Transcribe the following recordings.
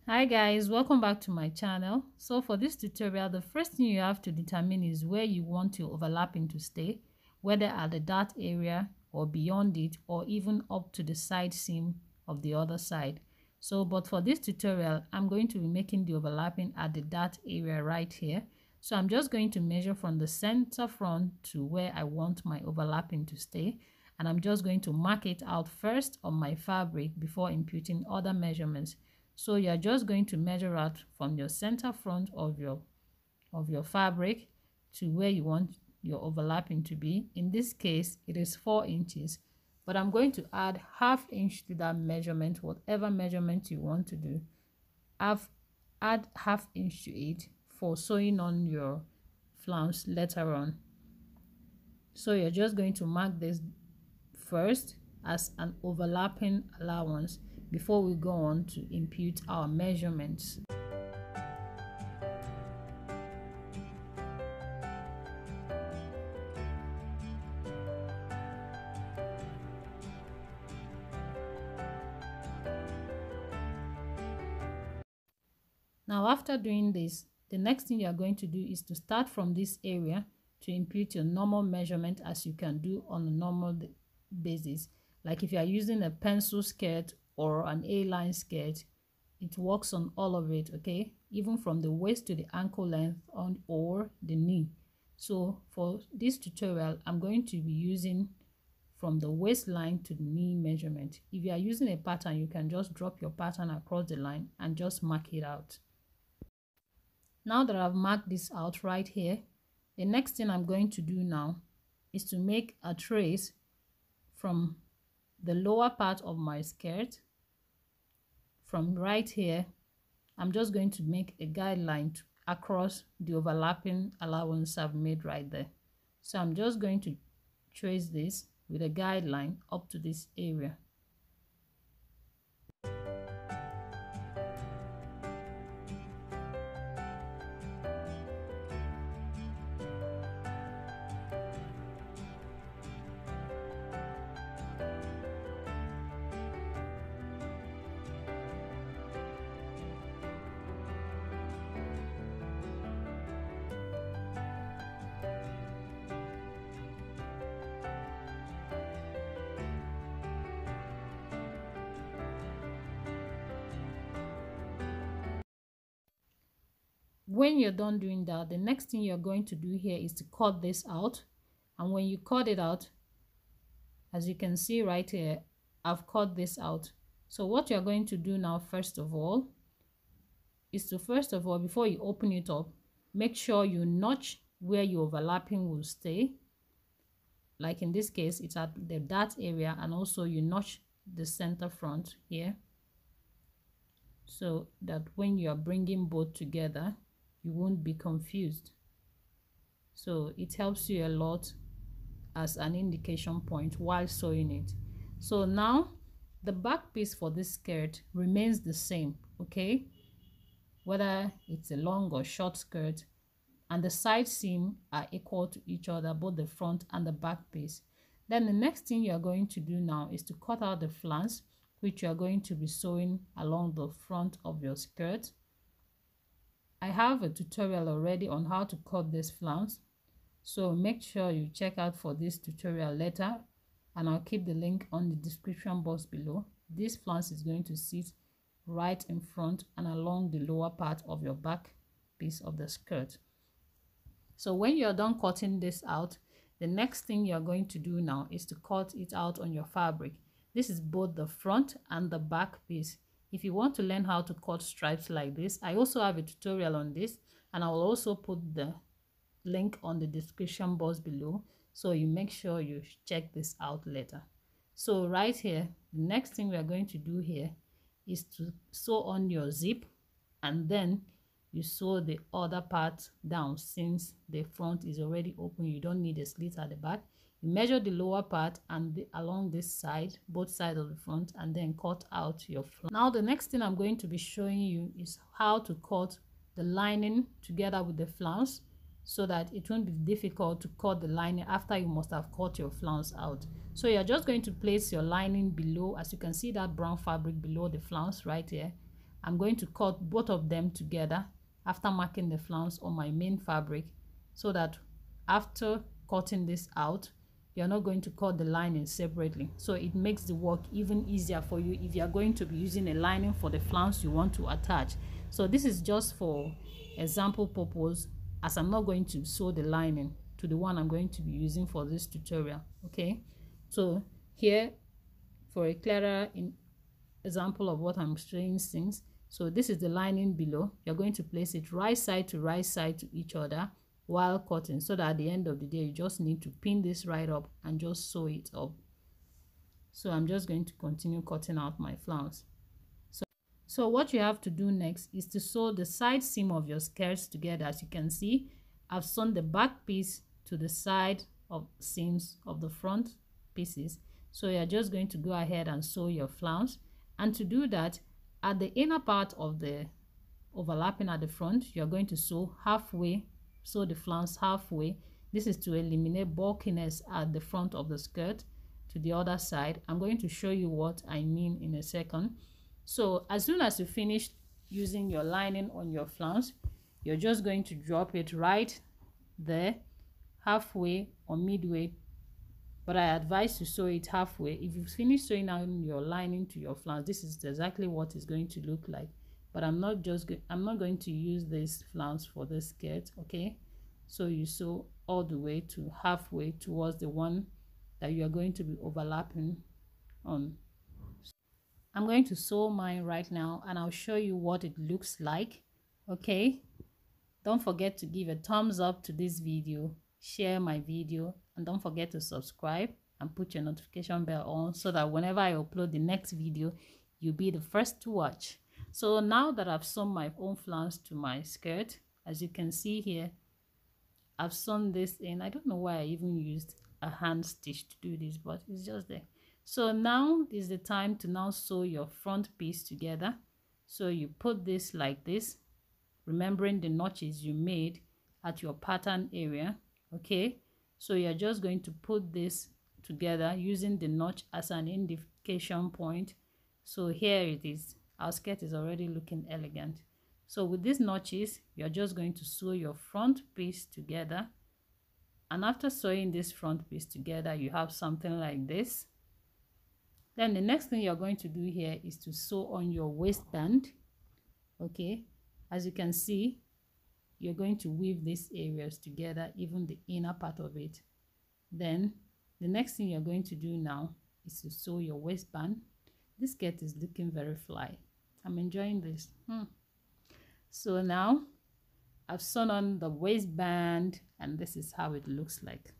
Hi guys, welcome back to my channel. So for this tutorial, the first thing you have to determine is where you want your overlapping to stay, whether at the dart area or beyond it, or even up to the side seam of the other side. So but for this tutorial, I'm going to be making the overlapping at the dart area right here. So I'm just going to measure from the center front to where I want my overlapping to stay, and I'm just going to mark it out first on my fabric before imputing other measurements. So you're just going to measure out from your center front of your fabric to where you want your overlapping to be. In this case, it is 4 inches, but I'm going to add ½ inch to that measurement, whatever measurement you want to do. Add ½ inch to it for sewing on your flounce later on. So you're just going to mark this first as an overlapping allowance before we go on to impute our measurements. Now after doing this, the next thing you are going to do is to start from this area to impute your normal measurement as you can do on a normal basis. Like if you are using a pencil skirt or an A-line skirt, it works on all of it, okay? Even from the waist to the ankle length on or the knee. So for this tutorial, I'm going to be using from the waistline to the knee measurement. If you are using a pattern, you can just drop your pattern across the line and just mark it out. Now that I've marked this out right here, the next thing I'm going to do now is to make a trace from the lower part of my skirt. From right here, I'm just going to make a guideline across the overlapping allowance I've made right there. So I'm just going to trace this with a guideline up to this area. When you're done doing that, the next thing you're going to do here is to cut this out. And when you cut it out, as you can see right here, I've cut this out. So what you're going to do now, first of all, is to before you open it up, make sure you notch where your overlapping will stay. Like in this case, it's at the dart area, and also you notch the center front here, so that when you are bringing both together, you won't be confused. So it helps you a lot as an indication point while sewing it. So now the back piece for this skirt remains the same, okay, whether it's a long or short skirt, and the side seam are equal to each other, both the front and the back piece. Then the next thing you are going to do now is to cut out the flange, which you are going to be sewing along the front of your skirt. I have a tutorial already on how to cut this flounce, so make sure you check out for this tutorial later, and I'll keep the link on the description box below. This flounce is going to sit right in front and along the lower part of your back piece of the skirt. So when you're done cutting this out, the next thing you're going to do now is to cut it out on your fabric. This is both the front and the back piece. If you want to learn how to cut stripes like this, I also have a tutorial on this, and I will also put the link on the description box below, so you make sure you check this out later. So right here, the next thing we are going to do here is to sew on your zip, and then you sew the other part down. Since the front is already open, you don't need a slit at the back. You measure the lower part and along this side, both sides of the front, and then cut out your flounce. Now the next thing I'm going to be showing you is how to cut the lining together with the flounce, so that it won't be difficult to cut the lining after you must have cut your flounce out. So you're just going to place your lining below. As you can see, that brown fabric below the flounce right here. I'm going to cut both of them together after marking the flounce on my main fabric, so that after cutting this out, you're not going to cut the lining separately. So it makes the work even easier for you if you're going to be using a lining for the flounce you want to attach. So this is just for example purpose, as I'm not going to sew the lining to the one I'm going to be using for this tutorial. Okay, so here, for a clearer example of what I'm showing things, so this is the lining below. You're going to place it right side to each other while cutting, so that at the end of the day you just need to pin this right up and just sew it up. So I'm just going to continue cutting out my flounce. So what you have to do next is to sew the side seam of your skirts together. As you can see, I've sewn the back piece to the side of seams of the front pieces. So you're just going to go ahead and sew your flounce. And to do that, at the inner part of the overlapping at the front, you're going to sew halfway, sew the flounce halfway. This is to eliminate bulkiness at the front of the skirt to the other side. I'm going to show you what I mean in a second. So as soon as you finish using your lining on your flounce, you're just going to drop it right there, halfway or midway, but I advise you sew it halfway. If you finish sewing on your lining to your flounce, this is exactly what it's going to look like. But I'm not going to use this flounce for this skirt. Okay, so you sew all the way to halfway towards the one that you are going to be overlapping on. I'm going to sew mine right now and I'll show you what it looks like. Okay, don't forget to give a thumbs up to this video, share my video, and don't forget to subscribe and put your notification bell on, so that whenever I upload the next video, you'll be the first to watch. So now that I've sewn my own flounce to my skirt, as you can see here, I've sewn this in. I don't know why I even used a hand stitch to do this, but it's just there. So now is the time to now sew your front piece together. So you put this like this, remembering the notches you made at your pattern area. Okay, so you're just going to put this together using the notch as an indication point. So here it is. Our skirt is already looking elegant. So with these notches, you're just going to sew your front piece together. And after sewing this front piece together, you have something like this. Then the next thing you're going to do here is to sew on your waistband. Okay, as you can see, you're going to weave these areas together, even the inner part of it. Then the next thing you're going to do now is to sew your waistband. This skirt is looking very fly. I'm enjoying this. So now I've sewn on the waistband and this is how it looks like.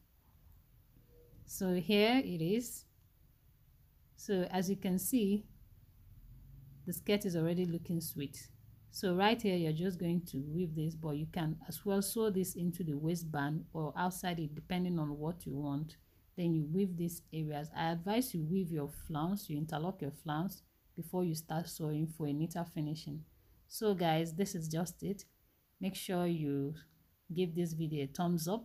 So here it is. So as you can see, the skirt is already looking sweet. So right here, you're just going to weave this, but you can as well sew this into the waistband or outside it, depending on what you want. Then you weave these areas. I advise you weave your flounce, you interlock your flounce before you start sewing for a neater finishing. So guys, this is just it. Make sure you give this video a thumbs up,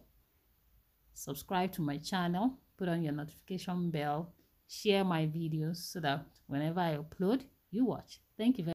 subscribe to my channel, put on your notification bell, share my videos so that whenever I upload, you watch. Thank you very much.